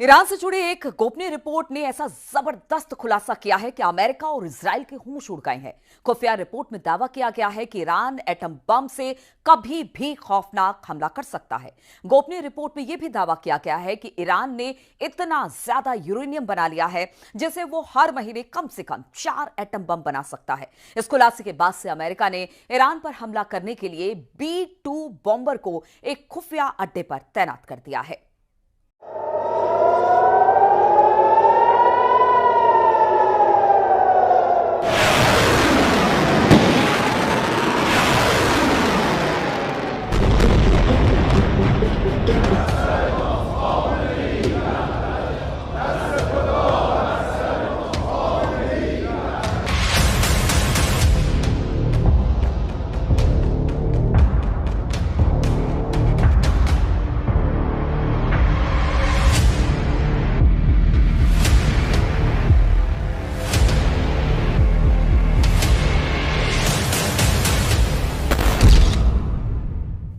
Iran से जुड़ी एक गोपनीय रिपोर्ट ने ऐसा जबरदस्त खुलासा किया है कि अमेरिका और इजराइल के होश उड़ गए हैं। खुफिया रिपोर्ट में दावा किया गया है कि ईरान एटम बम से कभी भी खौफनाक हमला कर सकता है। गोपनीय रिपोर्ट में यह भी दावा किया गया है कि ईरान ने इतना ज्यादा यूरेनियम बना लिया है जिसे वो हर महीने कम से कम 4 एटम बम बना सकता है। इस खुलासे के बाद से अमेरिका ने ईरान पर हमला करने के लिए B-2 बॉम्बर को एक खुफिया अड्डे पर तैनात कर दिया है।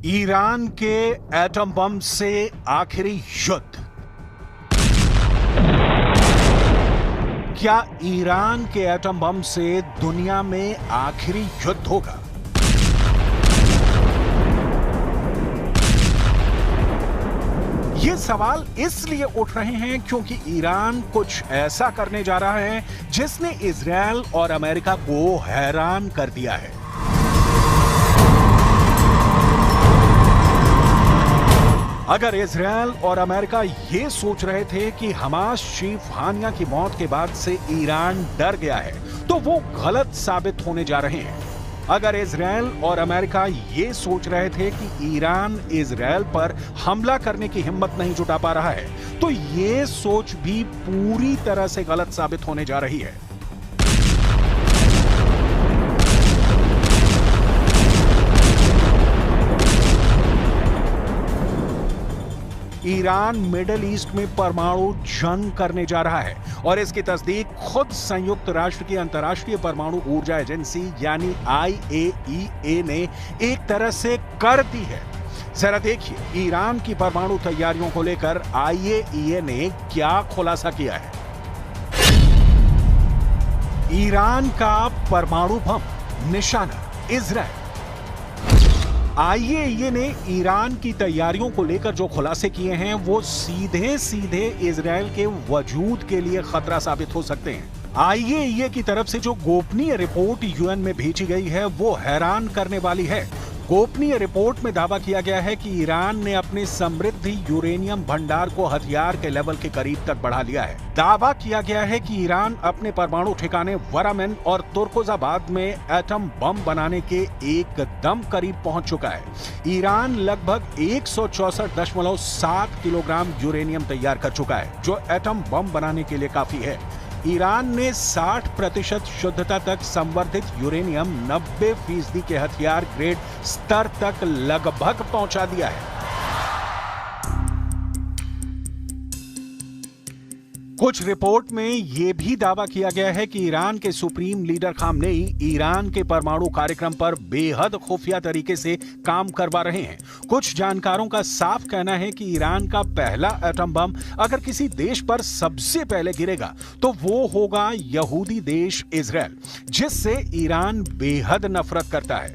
ईरान के एटम बम से आखिरी युद्ध। क्या ईरान के एटम बम से दुनिया में आखिरी युद्ध होगा? ये सवाल इसलिए उठ रहे हैं क्योंकि ईरान कुछ ऐसा करने जा रहा है जिसने इजराइल और अमेरिका को हैरान कर दिया है। अगर इजराइल और अमेरिका ये सोच रहे थे कि हमास चीफ हानिया की मौत के बाद से ईरान डर गया है, तो वो गलत साबित होने जा रहे हैं। अगर इजराइल और अमेरिका ये सोच रहे थे कि ईरान इजराइल पर हमला करने की हिम्मत नहीं जुटा पा रहा है, तो ये सोच भी पूरी तरह से गलत साबित होने जा रही है। ईरान मिडिल ईस्ट में परमाणु जंग करने जा रहा है और इसकी तस्दीक खुद संयुक्त राष्ट्र की अंतर्राष्ट्रीय परमाणु ऊर्जा एजेंसी यानी IAEA ने एक तरह से कर दी है। जरा देखिए ईरान की परमाणु तैयारियों को लेकर IAEA ने क्या खुलासा किया है। ईरान का परमाणु बम निशाना इजराइल। IAEA ने ईरान की तैयारियों को लेकर जो खुलासे किए हैं वो सीधे सीधे इजराइल के वजूद के लिए खतरा साबित हो सकते हैं। IAEA की तरफ से जो गोपनीय रिपोर्ट UN में भेजी गई है वो हैरान करने वाली है। गोपनीय रिपोर्ट में दावा किया गया है कि ईरान ने अपने समृद्ध यूरेनियम भंडार को हथियार के लेवल के करीब तक बढ़ा लिया है। दावा किया गया है कि ईरान अपने परमाणु ठिकाने वरामेन और तुर्कोजाबाद में एटम बम बनाने के एकदम करीब पहुंच चुका है। ईरान लगभग 164.7 किलोग्राम यूरेनियम तैयार कर चुका है, जो एटम बम बनाने के लिए काफी है। ईरान ने 60% शुद्धता तक संवर्धित यूरेनियम 90% के हथियार ग्रेड स्तर तक लगभग पहुंचा दिया है। कुछ रिपोर्ट में यह भी दावा किया गया है कि ईरान के सुप्रीम लीडर खामनेई ईरान के परमाणु कार्यक्रम पर बेहद खुफिया तरीके से काम करवा रहे हैं। कुछ जानकारों का साफ कहना है कि ईरान का पहला एटम बम अगर किसी देश पर सबसे पहले गिरेगा तो वो होगा यहूदी देश इजराइल, जिससे ईरान बेहद नफरत करता है।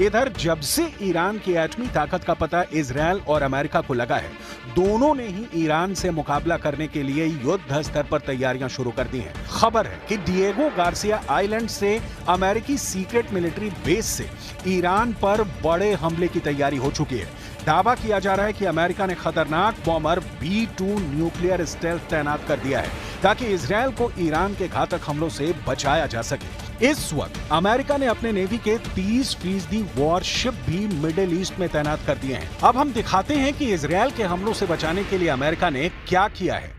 इधर जब से ईरान की एटमी ताकत का पता इजराइल और अमेरिका को लगा है, दोनों ने ही ईरान से मुकाबला करने के लिए युद्ध स्तर पर तैयारियां शुरू कर दी हैं। खबर है कि डिएगो गार्सिया आइलैंड से अमेरिकी सीक्रेट मिलिट्री बेस से ईरान पर बड़े हमले की तैयारी हो चुकी है। दावा किया जा रहा है कि अमेरिका ने खतरनाक बॉम्बर B-2 न्यूक्लियर स्टेल्थ तैनात कर दिया है ताकि इजराइल को ईरान के घातक हमलों से बचाया जा सके। इस वक्त अमेरिका ने अपने नेवी के 30% वॉरशिप भी मिडिल ईस्ट में तैनात कर दिए हैं। अब हम दिखाते हैं कि इजरायल के हमलों से बचाने के लिए अमेरिका ने क्या किया है।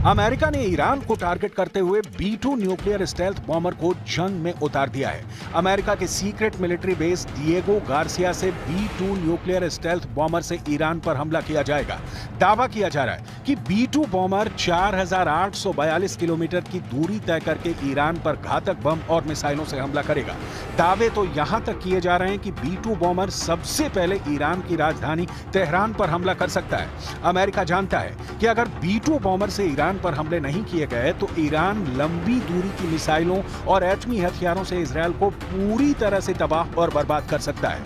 अमेरिका ने ईरान को टारगेट करते हुए B-2 न्यूक्लियर स्टेल्थ बॉम्बर को जंग में उतार दिया है। अमेरिका के secret military base Diego Garcia से B-2 न्यूक्लियर स्टेल्थ बॉम्बर से ईरान पर हमला किया जाएगा। दावा किया जा रहा है कि B-2 बॉम्बर 4,842 किलोमीटर की दूरी तय करके ईरान पर घातक बम और मिसाइलों से हमला करेगा। दावे तो यहां तक किए जा रहे हैं कि B-2 बॉम्बर सबसे पहले ईरान की राजधानी तेहरान पर हमला कर सकता है। अमेरिका जानता है कि अगर B-2 बॉम्बर से ईरान पर हमले नहीं किए गए तो ईरान लंबी दूरी की मिसाइलों और एटमी हथियारों से इजरायल को पूरी तरह से तबाह और बर्बाद कर सकता है।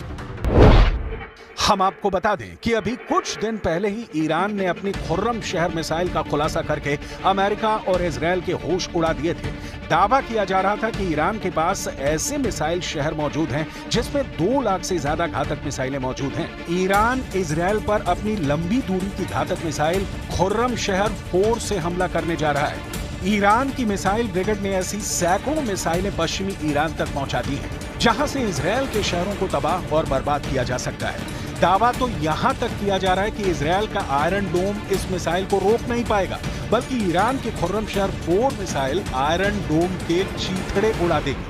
हम आपको बता दें कि अभी कुछ दिन पहले ही ईरान ने अपनी खुर्रम शहर मिसाइल का खुलासा करके अमेरिका और इजरायल के होश उड़ा दिए थे। दावा किया जा रहा था कि ईरान के पास ऐसे मिसाइल शहर मौजूद हैं जिसमें 2 लाख से ज्यादा घातक मिसाइलें मौजूद हैं। ईरान इजरायल पर अपनी लंबी दूरी की घातक मिसाइल खुर्रम शहर 4 से हमला करने जा रहा है। ईरान की मिसाइल ब्रिगेड ने ऐसी सैकड़ों मिसाइलें पश्चिमी ईरान तक पहुंचा दी हैं, जहां से इजरायल के शहरों को तबाह और बर्बाद किया जा सकता है। दावा तो यहां तक किया जा रहा है कि इजरायल का आयरन डोम इस मिसाइल को रोक नहीं पाएगा, बल्कि ईरान के खुर्रम शहर 4 मिसाइल आयरन डोम के चीथड़े उड़ा देगी।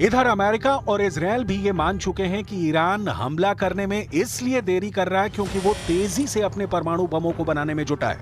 इधर अमेरिका और इजरायल भी ये मान चुके हैं कि ईरान हमला करने में इसलिए देरी कर रहा है क्योंकि वो तेजी से अपने परमाणु बमों को बनाने में जुटा है।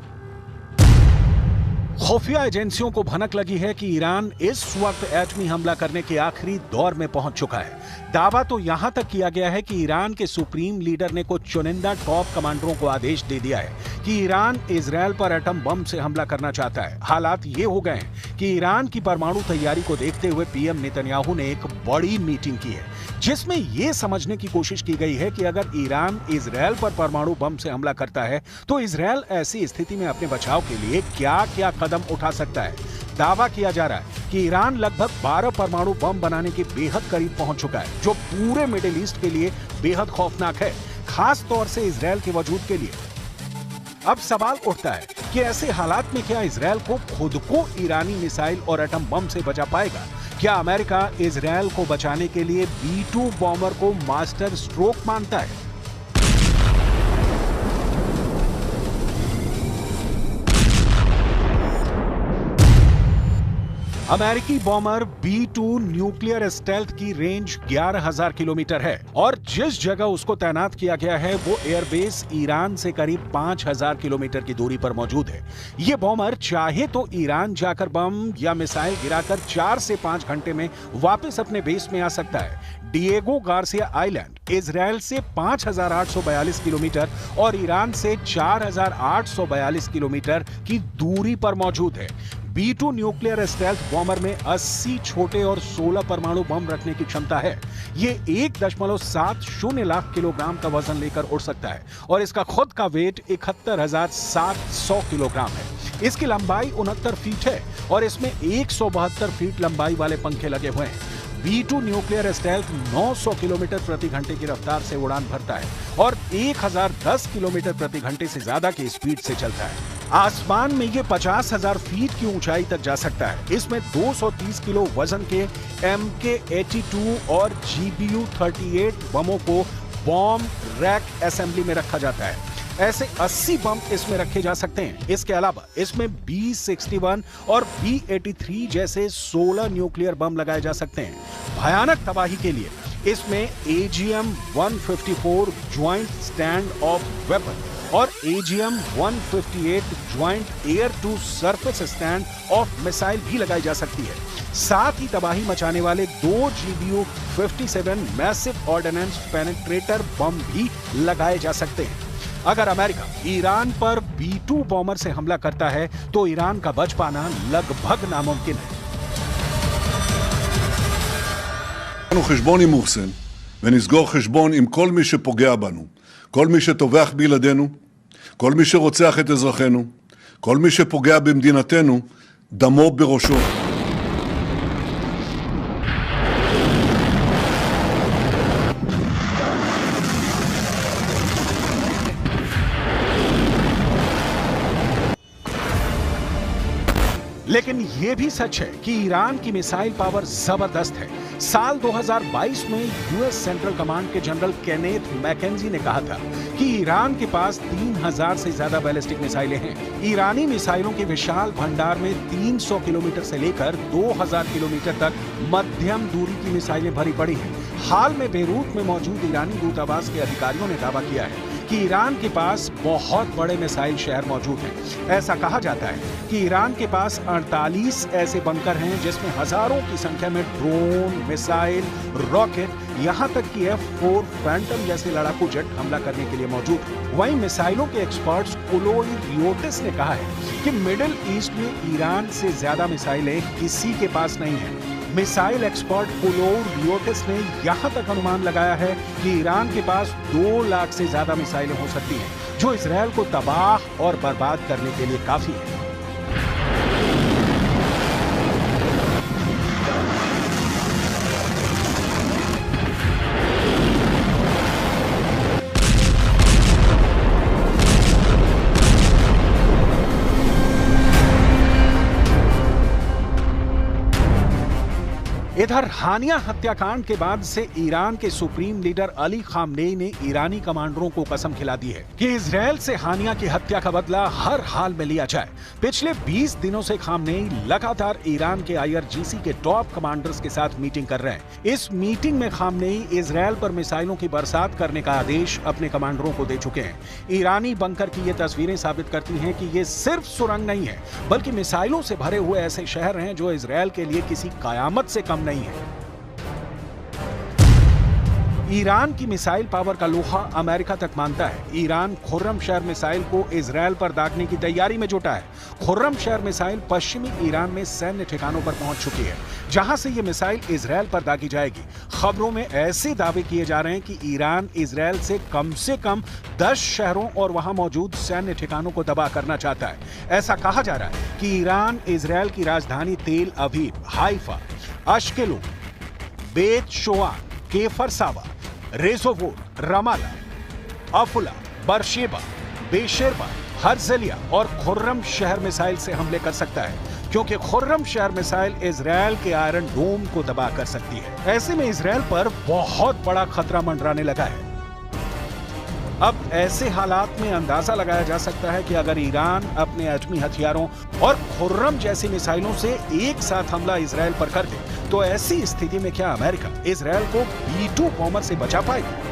खुफिया एजेंसियों को भनक लगी है कि ईरान इस वक्त एटमी हमला करने के आखिरी दौर में पहुंच चुका है। दावा तो यहां तक किया गया है कि ईरान के सुप्रीम लीडर ने कुछ चुनिंदा टॉप कमांडरों को आदेश दे दिया है कि ईरान इजरायल पर एटम बम से हमला करना चाहता है। हालात ये हो गए हैं कि ईरान की परमाणु तैयारी को देखते हुए पीएम नेतन्याहू ने एक बड़ी मीटिंग की है, जिसमें यह समझने की कोशिश की गई है कि अगर ईरान इजरायल पर परमाणु बम से हमला करता है तो इजरायल ऐसी स्थिति में अपने बचाव के लिए क्या-क्या कदम उठा सकता है। दावा किया जा रहा है कि ईरान लगभग 12 परमाणु बम बनाने के बेहद करीब पहुंच चुका है, जो पूरे मिडिल ईस्ट के लिए बेहद खौफनाक है, खास तौर से इजरायल के वजूद के लिए। अब सवाल उठता है कि ऐसे हालात में क्या इजरायल को खुद को ईरानी मिसाइल और एटम बम से बचा पाएगा? क्या अमेरिका इजरायल को बचाने के लिए B-2 बॉम्बर को मास्टर स्ट्रोक मानता है? अमेरिकी बॉम्बर B-2 न्यूक्लियर स्टेल्थ की रेंज 11,000 किलोमीटर है और जिस जगह उसको तैनात किया गया है वो एयरबेस ईरान से करीब 5,000 किलोमीटर की दूरी पर मौजूद है। ये बॉम्बर चाहे तो ईरान जाकर बम या मिसाइल गिराकर 4 से 5 घंटे में वापस अपने बेस में आ सकता है। डिएगो गार्सिया आइलैंड इजरायल से 5,842 किलोमीटर और ईरान से 4,842 किलोमीटर की दूरी पर मौजूद है। B-2 न्यूक्लियर स्टेल्थ बॉम्बर में 80 छोटे और 16 परमाणु बम रखने की क्षमता है। ये 1.70 लाख किलोग्राम का वजन लेकर उड़ सकता है और इसका खुद का वेट 71,700 किलोग्राम है। इसकी लंबाई 69 फीट है और इसमें 172 फीट लंबाई वाले पंखे लगे हुए हैं। B-2 न्यूक्लियर स्टेल्थ 900 किलोमीटर प्रति घंटे की रफ्तार से उड़ान भरता है और 1010 किलोमीटर प्रति घंटे से ज्यादा की स्पीड से चलता है। आसमान में ये 50,000 फीट की ऊंचाई तक जा सकता है। इसमें 230 किलो वजन के MK-82 और GBU-38 बमों को बॉम्ब रैक असेंबली में रखा जाता है। ऐसे 80 बम इसमें रखे जा सकते हैं। इसके अलावा इसमें B-61 और B-83 जैसे 16 न्यूक्लियर बम लगाए जा सकते हैं। भयानक तबाही के लिए इसमें AGM-154 joint stand of weapon और AGM-158 joint air to surface stand off missile भी लगाई जा सकती है। साथ ही तबाही मचाने वाले 2 GBU-57 मैसिव ऑर्डिनेंस पेनिट्रेटर बम भी लगाए जा सकते हैं। अगर अमेरिका ईरान पर B-2 बॉम्बर से हमला करता है तो ईरान का बच पाना लगभग नामुमकिन है। חשבון עם מוחסן ונסגור חשבון עם כל מי שפוגע בנו. כל מי שטובח בילדינו, כל מי שרוצח את אזרחינו, כל מי שפוגע במדינתנו, דמו בראשו. लेकिन यह भी सच है कि ईरान की मिसाइल पावर जबरदस्त है। साल 2022 में यूएस सेंट्रल कमांड के जनरल केनेथ मैकेंजी ने कहा था कि ईरान के पास 3000 से ज्यादा बैलिस्टिक मिसाइलें हैं। ईरानी मिसाइलों के विशाल भंडार में 300 किलोमीटर से लेकर 2000 किलोमीटर तक मध्यम दूरी की मिसाइलें भरी पड़ी हैं। हाल में बेरूत में मौजूद ईरानी दूतावास के अधिकारियों ने दावा किया है कि ईरान के पास बहुत बड़े मिसाइल शहर मौजूद हैं। ऐसा कहा जाता है कि ईरान के पास 48 ऐसे बंकर हैं जिसमें हजारों की संख्या में ड्रोन, मिसाइल, रॉकेट, यहां तक कि F-4 फैंटम जैसे लड़ाकू जेट हमला करने के लिए मौजूद हैं। वहीं मिसाइलों के एक्सपर्ट्स कुलोई रियोटिस ने कहा है कि मिडिल ईस्ट में ईरान से ज्यादा मिसाइलें किसी के पास नहीं है। मिसाइल एक्सपर्ट कुलोई रियोटिस ने यहां तक अनुमान लगाया है कि ईरान के पास 2 लाख से ज्यादा मिसाइलें हो सकती हैं, जो इजरायल को तबाह और बर्बाद करने के लिए काफी है। इधर हानिया हत्याकांड के बाद से ईरान के सुप्रीम लीडर अली खामनेई ने ईरानी कमांडरों को कसम खिला दी है कि इजरायल से हानिया की हत्या का बदला हर हाल में लिया जाए। पिछले 20 दिनों से खामनेई लगातार ईरान के IRGC के टॉप कमांडर्स के साथ मीटिंग कर रहे हैं। इस मीटिंग में खामनेई इजरायल पर मिसाइलों की बरसात करने का आदेश अपने कमांडरों को दे चुके हैं। ईरानी बंकर की ये तस्वीरें साबित करती हैं कि ये सिर्फ सुरंग नहीं है, बल्कि मिसाइलों से भरे हुए ऐसे शहर हैं जो इजरायल के लिए किसी कयामत से कम नहीं है। ईरान की मिसाइल पावर का लोहा अमेरिका तक मानता है। ईरान खुर्रम शहर मिसाइल को इजरायल पर दागने की तैयारी में जुटा है। खुर्रम शहर मिसाइल पश्चिमी ईरान में सैन्य ठिकानों पर पहुंच चुकी है, जहां से ये मिसाइल इजरायल पर दागी जाएगी। खबरों में ऐसे दावे किए जा रहे हैं कि ईरान इजरायल से कम 10 शहरों और वहां मौजूद सैन्य ठिकानों को तबाह करना चाहता है। ऐसा कहा जा रहा है कि ईरान इजरायल की राजधानी तेल अवीव, हाइफा, अश्केलोन, बेत शोआन, केफर सावा, रेजोवोर, रमाला, अफुला, बरशेबा, बेशेरबा, हर्जलिया और खुर्रम शहर मिसाइल से हमले कर सकता है, क्योंकि खुर्रम शहर मिसाइल इजरायल के आयरन डोम को तबाह कर सकती है। ऐसे में इजरायल पर बहुत बड़ा खतरा मंडराने लगा है। अब ऐसे हालात में अंदाजा लगाया जा सकता है कि अगर ईरान अपने एटमी हथियारों और खुर्रम जैसी मिसाइलों से एक साथ हमला इजरायल पर कर दे, तो ऐसी स्थिति में क्या अमेरिका इजरायल को B-2 बॉम्बर से बचा पाएगा?